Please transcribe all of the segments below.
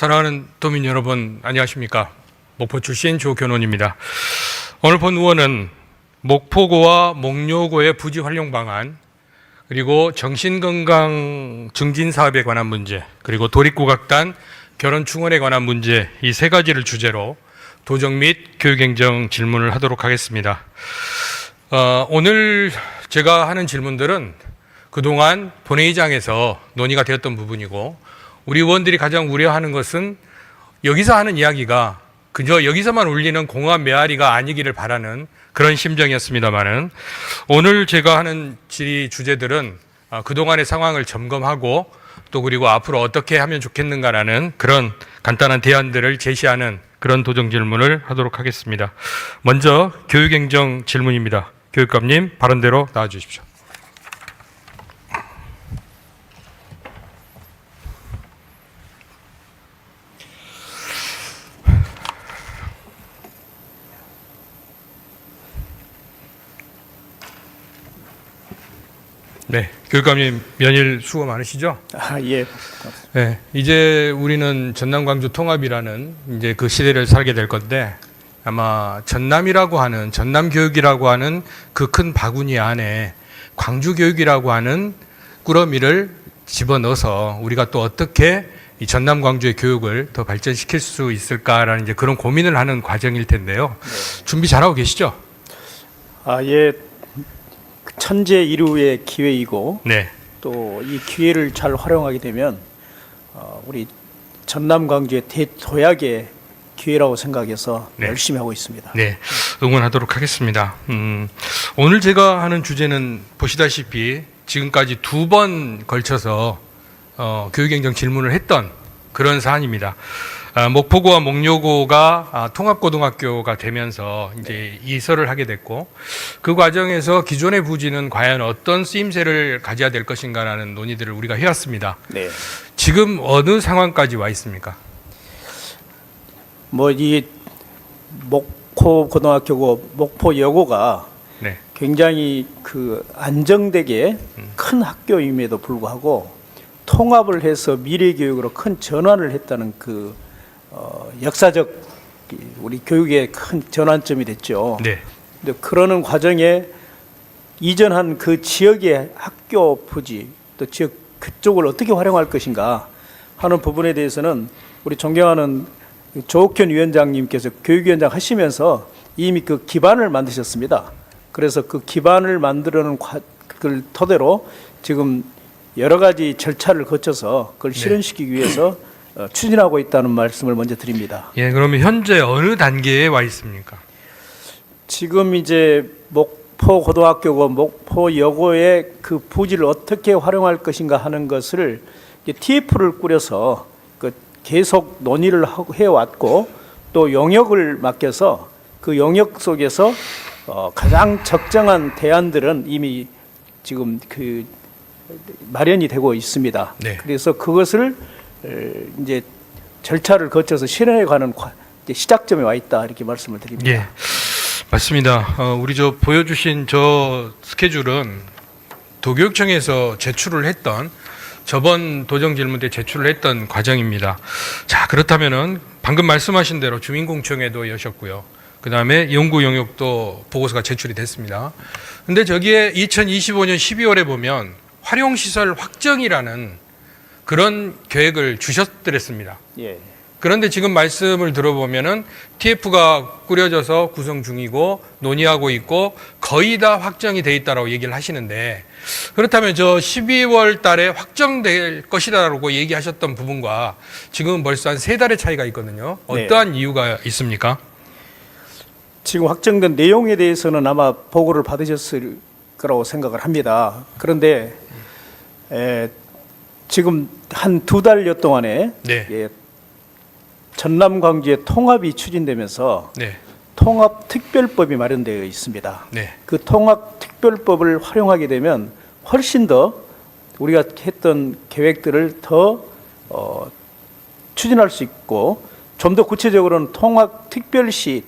사랑하는 도민 여러분, 안녕하십니까? 목포 출신 조견원입니다. 오늘 본 의원은 목포고와 목료고의 부지 활용 방안, 그리고 정신건강 증진 사업에 관한 문제, 그리고 도립고각단 결혼 충원에 관한 문제, 이 세 가지를 주제로 도정 및 교육행정 질문을 하도록 하겠습니다. 오늘 제가 하는 질문들은 그동안 본회의장에서 논의가 되었던 부분이고, 우리 의원들이 가장 우려하는 것은 여기서 하는 이야기가 그저 여기서만 울리는 공허한 메아리가 아니기를 바라는 그런 심정이었습니다만은, 오늘 제가 하는 질의 주제들은 그동안의 상황을 점검하고 또 그리고 앞으로 어떻게 하면 좋겠는가라는 그런 간단한 대안들을 제시하는 그런 도정 질문을 하도록 하겠습니다. 먼저 교육행정 질문입니다. 교육감님, 발언대로 나와주십시오. 네, 교육감님 연일 수고 많으시죠? 예. 네, 이제 우리는 전남 광주 통합이라는 이제 그 시대를 살게 될 건데, 아마 전남이라고 하는, 전남 교육이라고 하는 그 큰 바구니 안에 광주 교육이라고 하는 꾸러미를 집어넣어서 우리가 또 어떻게 이 전남 광주의 교육을 더 발전시킬 수 있을까라는 이제 그런 고민을 하는 과정일 텐데요. 네. 준비 잘하고 계시죠? 예. 천재 일우의 기회이고, 네. 또 이 기회를 잘 활용하게 되면 우리 전남 광주의 대도약의 기회라고 생각해서 네. 열심히 하고 있습니다. 네, 응원하도록 하겠습니다. 오늘 제가 하는 주제는 보시다시피 지금까지 2번 걸쳐서 교육행정 질문을 했던 그런 사안입니다. 목포고와 목료고가 통합고등학교가 되면서 이제 이설을 하게 됐고, 그 과정에서 기존의 부지는 과연 어떤 쓰임새를 가져야 될 것인가라는 논의들을 우리가 해왔습니다. 네. 지금 어느 상황까지 와 있습니까? 이 목포 고등학교고 목포 여고가 네. 굉장히 안정되게 큰 학교임에도 불구하고 통합을 해서 미래 교육으로 큰 전환을 했다는 역사적 우리 교육의 큰 전환점이 됐죠. 네. 근데 그러는 과정에 이전한 그 지역의 학교 부지, 또 지역 그쪽을 어떻게 활용할 것인가 하는 부분에 대해서는 우리 존경하는 조옥현 위원장님께서 교육위원장 하시면서 이미 그 기반을 만드셨습니다. 그래서 그 기반을 만들어는 그걸 토대로 지금 여러 가지 절차를 거쳐서 그걸 실현시키기 위해서 추진하고 있다는 말씀을 먼저 드립니다. 예, 그러면 현재 어느 단계에 와 있습니까? 지금 이제 목포 고등학교고 목포 여고의 그 부지를 어떻게 활용할 것인가 하는 것을 TF를 꾸려서 계속 논의를 해왔고, 또 영역을 맡겨서 그 영역 속에서 가장 적정한 대안들은 이미 지금 마련이 되고 있습니다. 네. 그래서 그것을 이제 절차를 거쳐서 실현해가는 시작점에 와 있다, 이렇게 말씀을 드립니다. 예, 맞습니다. 우리 보여주신 스케줄은 도교육청에서 제출을 했던, 저번 도정 질문 때 제출을 했던 과정입니다. 자, 그렇다면은 방금 말씀하신 대로 주민공청회도 여셨고요. 그 다음에 연구 영역도 보고서가 제출이 됐습니다. 근데 저기에 2025년 12월에 보면 활용시설 확정이라는 그런 계획을 주셨더랬습니다. 예. 그런데 지금 말씀을 들어보면은 TF가 꾸려져서 구성 중이고 논의하고 있고 거의 다 확정이 돼 있다라고 얘기를 하시는데, 그렇다면 12월 달에 확정될 것이다라고 얘기하셨던 부분과 지금은 벌써 한 3달의 차이가 있거든요. 어떠한 이유가 있습니까? 지금 확정된 내용에 대해서는 아마 보고를 받으셨을 거라고 생각을 합니다. 그런데 지금 한 2달여 동안에 전남 광주의 통합이 추진되면서 통합특별법이 마련되어 있습니다. 그 통합특별법을 활용하게 되면 훨씬 더 우리가 했던 계획들을 더 추진할 수 있고, 좀 더 구체적으로는 통합특별시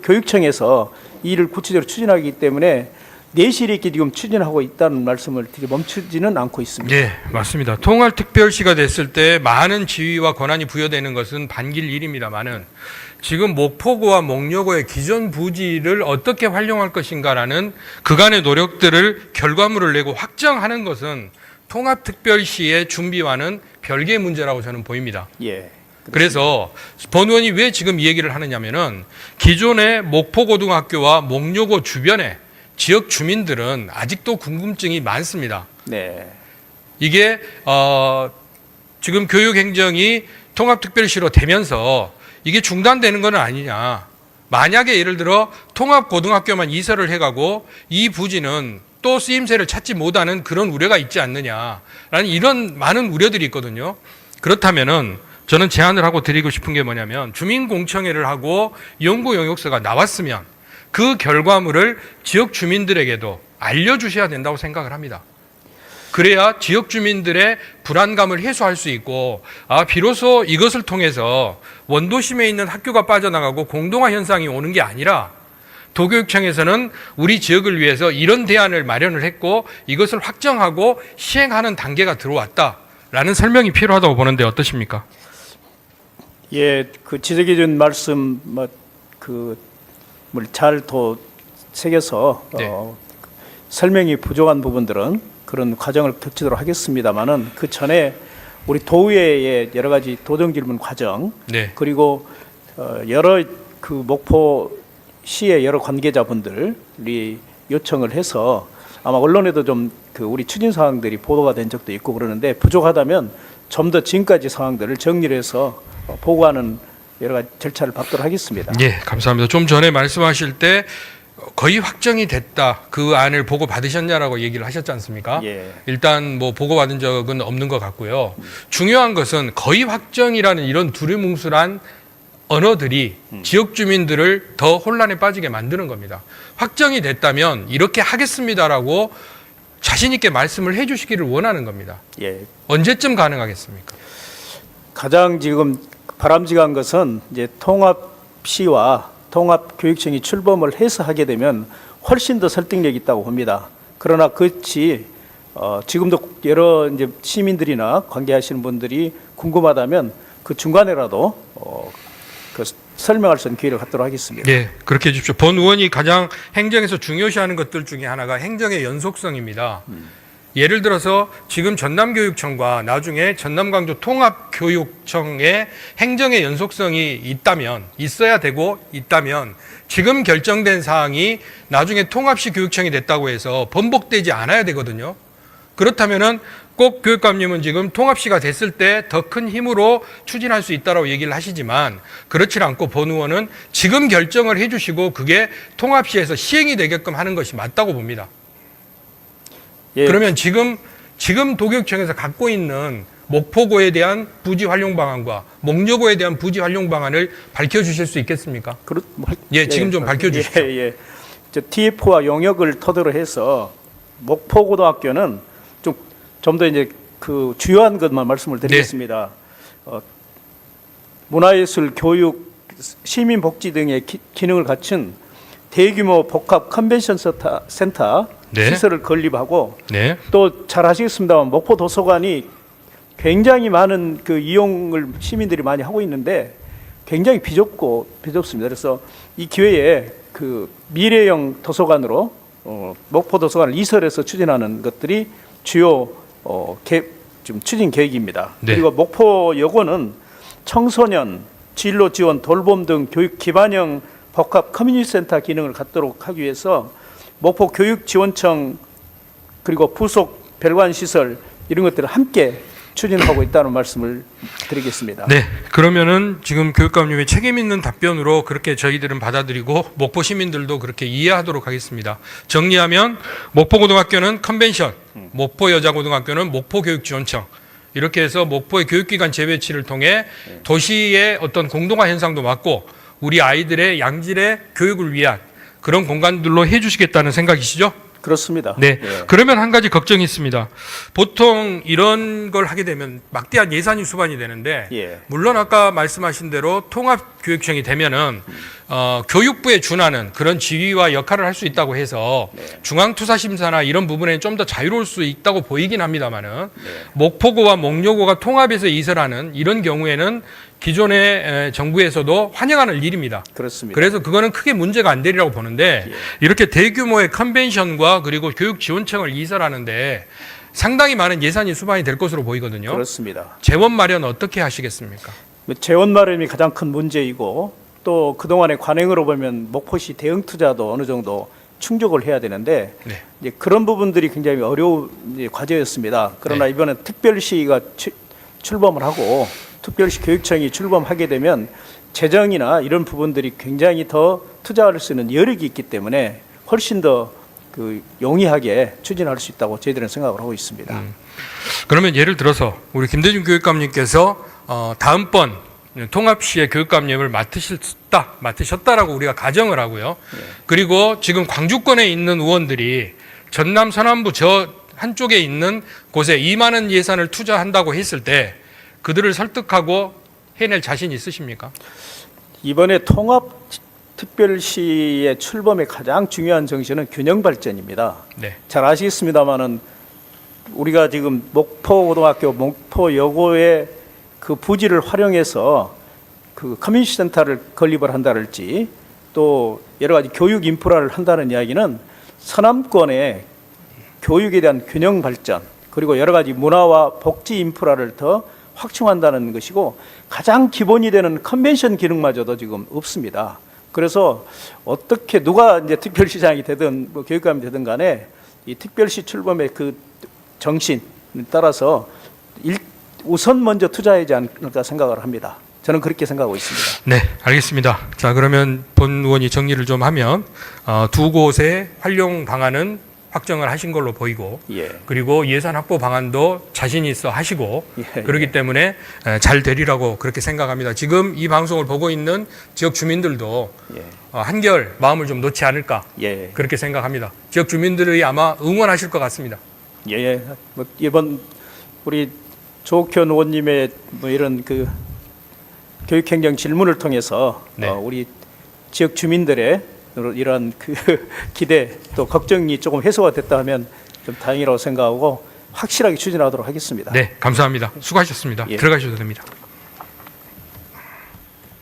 교육청에서 이 일을 구체적으로 추진하기 때문에 내실이 있게 지금 추진하고 있다는 말씀을 되게 멈추지는 않고 있습니다. 예, 맞습니다. 통합특별시가 됐을 때 많은 지위와 권한이 부여되는 것은 반길 일입니다만은 지금 목포구와 목려구의 기존 부지를 어떻게 활용할 것인가라는 그간의 노력들을 결과물을 내고 확정하는 것은 통합특별시의 준비와는 별개의 문제라고 저는 보입니다. 예. 그래서 본 의원이 왜 지금 이 얘기를 하느냐면은 기존의 목포고등학교와 목려고 주변에 지역 주민들은 아직도 궁금증이 많습니다. 네. 이게 지금 교육행정이 통합특별시로 되면서 이게 중단되는 건 아니냐. 만약에 예를 들어 통합고등학교만 이설을 해가고 이 부지는 또 쓰임새를 찾지 못하는 그런 우려가 있지 않느냐라는 이런 많은 우려들이 있거든요. 그렇다면은 저는 제안을 하고 드리고 싶은 게 뭐냐면 주민공청회를 하고 연구 용역서가 나왔으면 그 결과물을 지역 주민들에게도 알려주셔야 된다고 생각을 합니다. 그래야 지역 주민들의 불안감을 해소할 수 있고 비로소 이것을 통해서 원도심에 있는 학교가 빠져나가고 공동화 현상이 오는 게 아니라 도교육청에서는 우리 지역을 위해서 이런 대안을 마련을 했고 이것을 확정하고 시행하는 단계가 들어왔다라는 설명이 필요하다고 보는데 어떠십니까? 예, 그 지적해준 말씀 잘 새겨서 네. 설명이 부족한 부분들은 그런 과정을 거치도록 하겠습니다만은 그 전에 우리 도의회의 여러 가지 도정 질문 과정 네. 그리고 여러 그 목포시의 여러 관계자분들이 요청을 해서 아마 언론에도 좀 그 우리 추진 사항들이 보도가 된 적도 있고 그러는데 부족하다면 좀 더 지금까지 상황들을 정리를 해서 보고하는 여러 가지 절차를 밟도록 하겠습니다. 예, 감사합니다. 좀 전에 말씀하실 때 거의 확정이 됐다. 그 안을 보고 받으셨냐라고 얘기를 하셨지 않습니까? 예. 일단 뭐 보고 받은 적은 없는 것 같고요. 중요한 것은 거의 확정이라는 이런 두리뭉술한 언어들이 지역 주민들을 더 혼란에 빠지게 만드는 겁니다. 확정이 됐다면 이렇게 하겠습니다라고 자신 있게 말씀을 해 주시기를 원하는 겁니다. 예. 언제쯤 가능하겠습니까? 가장 지금 바람직한 것은 이제 통합시와 통합교육청이 출범을 해서 하게 되면 훨씬 더 설득력이 있다고 봅니다. 그러나 그렇지 지금도 여러 이제 시민들이나 관계하시는 분들이 궁금하다면 그 중간에라도 그 설명할 수 있는 기회를 갖도록 하겠습니다. 네, 그렇게 해주십시오. 본 의원이 가장 행정에서 중요시하는 것들 중에 하나가 행정의 연속성입니다. 예를 들어서 지금 전남교육청과 나중에 전남광주 통합교육청의 행정의 연속성이 있어야 되고 있다면 지금 결정된 사항이 나중에 통합시 교육청이 됐다고 해서 번복되지 않아야 되거든요. 그렇다면은 꼭 교육감님은 지금 통합시가 됐을 때 더 큰 힘으로 추진할 수 있다고 얘기를 하시지만 그렇지 않고 본 의원은 지금 결정을 해주시고 그게 통합시에서 시행이 되게끔 하는 것이 맞다고 봅니다. 예. 그러면 지금 도교육청에서 갖고 있는 목포고에 대한 부지 활용 방안과 목려고에 대한 부지 활용 방안을 밝혀주실 수 있겠습니까? 예, 지금 좀 밝혀주십시오. 예. TF와 용역을 토대로 해서 목포고등학교는 좀 더 이제 그 주요한 것만 말씀을 드리겠습니다. 문화예술, 교육, 시민복지 등의 기능을 갖춘 대규모 복합 컨벤션 센터 네. 시설을 건립하고 네. 또 잘 아시겠습니다만 목포 도서관이 굉장히 많은 그 이용을 시민들이 많이 하고 있는데 굉장히 비좁습니다. 그래서 이 기회에 그 미래형 도서관으로 목포 도서관을 이설해서 추진하는 것들이 주요 지금 추진 계획입니다. 네. 그리고 목포 여고는 청소년 진로 지원 돌봄 등 교육 기반형 복합 커뮤니티 센터 기능을 갖도록 하기 위해서 목포 교육지원청 그리고 부속 별관 시설 이런 것들을 함께 추진하고 있다는 말씀을 드리겠습니다. 네, 그러면은 지금 교육감님의 책임 있는 답변으로 그렇게 저희들은 받아들이고 목포 시민들도 그렇게 이해하도록 하겠습니다. 정리하면 목포고등학교는 컨벤션, 목포여자고등학교는 목포교육지원청 이렇게 해서 목포의 교육기관 재배치를 통해 도시의 어떤 공동화 현상도 막고 우리 아이들의 양질의 교육을 위한 그런 공간들로 해주시겠다는 생각이시죠? 그렇습니다. 네. 예. 그러면 한 가지 걱정이 있습니다. 보통 이런 걸 하게 되면 막대한 예산이 수반이 되는데 예. 물론 아까 말씀하신 대로 통합 교육청이 되면은 교육부에 준하는 그런 지위와 역할을 할 수 있다고 해서 중앙투사심사나 이런 부분에 좀 더 자유로울 수 있다고 보이긴 합니다만은 목포고와 목요고가 통합해서 이설하는 이런 경우에는 기존의 정부에서도 환영하는 일입니다. 그렇습니다. 그래서 그거는 크게 문제가 안 되리라고 보는데 이렇게 대규모의 컨벤션과 그리고 교육지원청을 이설하는데 상당히 많은 예산이 수반이 될 것으로 보이거든요. 그렇습니다. 재원 마련 어떻게 하시겠습니까? 재원 마련이 가장 큰 문제이고 또 그동안의 관행으로 보면 목포시 대응 투자도 어느 정도 충족을 해야 되는데 네. 이제 그런 부분들이 굉장히 어려운 이제 과제였습니다. 그러나 이번에 특별시가 출범을 하고 특별시 교육청이 출범하게 되면 재정이나 이런 부분들이 굉장히 더 투자할 수 있는 여력이 있기 때문에 훨씬 더 용이하게 추진할 수 있다고 저희들은 생각을 하고 있습니다. 그러면 예를 들어서 우리 김대중 교육감님께서 다음번 통합시의 교육감님을 맡으셨다라고 우리가 가정을 하고요. 그리고 지금 광주권에 있는 의원들이 전남 서남부 저 한쪽에 있는 곳에 이만한 예산을 투자한다고 했을 때 그들을 설득하고 해낼 자신 있으십니까? 이번에 통합특별시의 출범의 가장 중요한 정신은 균형 발전입니다. 네. 잘 아시겠습니다만은 우리가 지금 목포고등학교, 목포여고의 그 부지를 활용해서 그 커뮤니티 센터를 건립을 한다랄지 또 여러 가지 교육 인프라를 한다는 이야기는 서남권의 교육에 대한 균형 발전 그리고 여러 가지 문화와 복지 인프라를 더 확충한다는 것이고 가장 기본이 되는 컨벤션 기능마저도 지금 없습니다. 그래서 어떻게 누가 이제 특별시장이 되든 뭐 교육감이 되든 간에 이 특별시 출범의 그 정신에 따라서 우선 먼저 투자하지 않을까 생각을 합니다. 저는 그렇게 생각하고 있습니다. 네, 알겠습니다. 자, 그러면 본 의원이 정리를 좀 하면 두 곳의 활용 방안은 확정을 하신 걸로 보이고 그리고 예산 확보 방안도 자신 있어 하시고 그렇기 때문에 잘 되리라고 그렇게 생각합니다. 지금 이 방송을 보고 있는 지역 주민들도 한결 마음을 좀 놓지 않을까 그렇게 생각합니다. 지역 주민들이 아마 응원하실 것 같습니다. 뭐 이번 우리 조옥현 의원님의 뭐 이런 그 교육행정 질문을 통해서 우리 지역 주민들의 이런 그 기대 또 걱정이 조금 해소가 됐다 하면 좀 다행이라고 생각하고 확실하게 추진하도록 하겠습니다. 네, 감사합니다. 수고하셨습니다. 들어가셔도 됩니다.